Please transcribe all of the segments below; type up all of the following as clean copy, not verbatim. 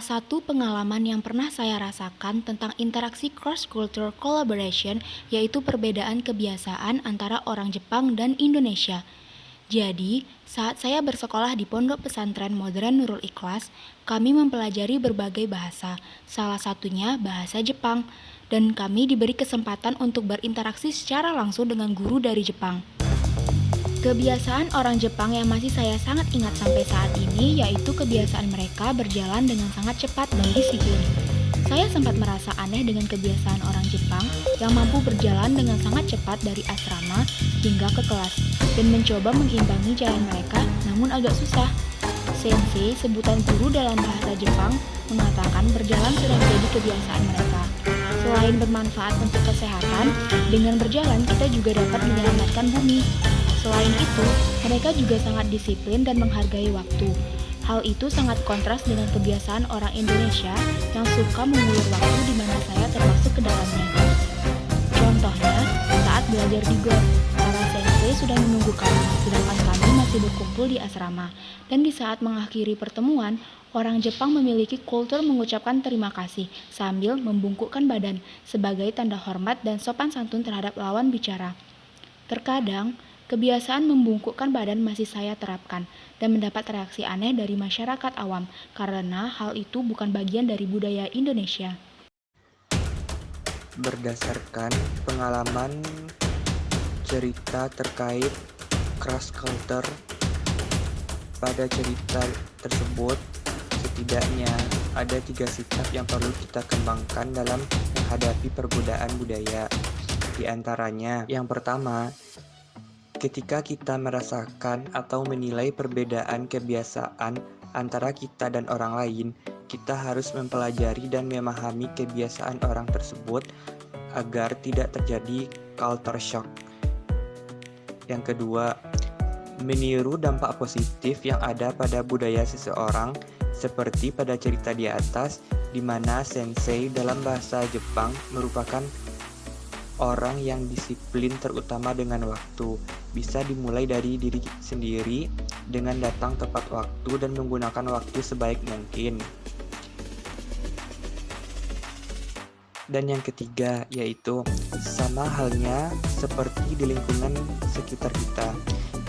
satu pengalaman yang pernah saya rasakan tentang interaksi cross-cultural collaboration yaitu perbedaan kebiasaan antara orang Jepang dan Indonesia. Jadi, saat saya bersekolah di Pondok Pesantren Modern Nurul Ikhlas, kami mempelajari berbagai bahasa, salah satunya bahasa Jepang, dan kami diberi kesempatan untuk berinteraksi secara langsung dengan guru dari Jepang. Kebiasaan orang Jepang yang masih saya sangat ingat sampai saat ini yaitu kebiasaan mereka berjalan dengan sangat cepat dan disiplin. Saya sempat merasa aneh dengan kebiasaan orang Jepang yang mampu berjalan dengan sangat cepat dari asrama hingga ke kelas dan mencoba mengimbangi jalan mereka namun agak susah. Sensei, sebutan guru dalam bahasa Jepang, mengatakan berjalan sudah menjadi kebiasaan mereka. Selain bermanfaat untuk kesehatan, dengan berjalan kita juga dapat menyelamatkan bumi. Selain itu, mereka juga sangat disiplin dan menghargai waktu. Hal itu sangat kontras dengan kebiasaan orang Indonesia yang suka mengulur waktu di mana saya termasuk ke dalamnya. Contohnya, saat belajar di GOR, para sensei sudah menunggu kami, sedangkan kami masih berkumpul di asrama. Dan di saat mengakhiri pertemuan, orang Jepang memiliki kultur mengucapkan terima kasih sambil membungkukkan badan sebagai tanda hormat dan sopan santun terhadap lawan bicara. Terkadang, kebiasaan membungkukkan badan masih saya terapkan dan mendapat reaksi aneh dari masyarakat awam karena hal itu bukan bagian dari budaya Indonesia. Berdasarkan pengalaman cerita terkait cross culture, pada cerita tersebut setidaknya ada 3 sikap yang perlu kita kembangkan dalam menghadapi perbedaan budaya. Di antaranya, yang pertama, ketika kita merasakan atau menilai perbedaan kebiasaan antara kita dan orang lain, kita harus mempelajari dan memahami kebiasaan orang tersebut agar tidak terjadi culture shock. Yang kedua, meniru dampak positif yang ada pada budaya seseorang, seperti pada cerita di atas, di mana sensei dalam bahasa Jepang merupakan orang yang disiplin terutama dengan waktu. Bisa dimulai dari diri sendiri dengan datang tepat waktu dan menggunakan waktu sebaik mungkin. Dan yang ketiga yaitu sama halnya seperti di lingkungan sekitar kita.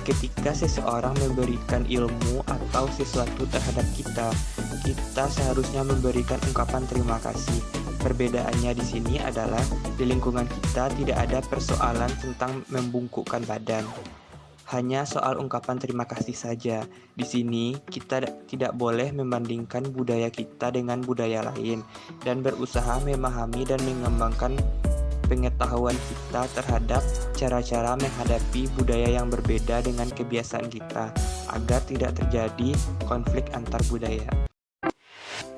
Ketika seseorang memberikan ilmu atau sesuatu terhadap kita, kita seharusnya memberikan ungkapan terima kasih. Perbedaannya di sini adalah di lingkungan kita tidak ada persoalan tentang membungkukkan badan. Hanya soal ungkapan terima kasih saja. Di sini kita tidak boleh membandingkan budaya kita dengan budaya lain dan berusaha memahami dan mengembangkan pengetahuan kita terhadap cara-cara menghadapi budaya yang berbeda dengan kebiasaan kita agar tidak terjadi konflik antar budaya.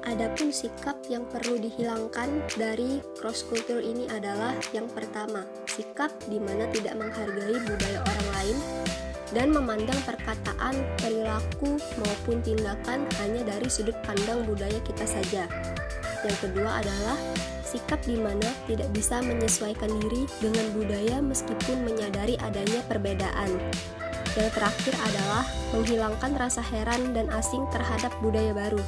Adapun sikap yang perlu dihilangkan dari cross culture ini adalah yang pertama, sikap di mana tidak menghargai budaya orang lain dan memandang perkataan, perilaku maupun tindakan hanya dari sudut pandang budaya kita saja. Yang kedua adalah sikap di mana tidak bisa menyesuaikan diri dengan budaya meskipun menyadari adanya perbedaan. Yang terakhir adalah menghilangkan rasa heran dan asing terhadap budaya baru.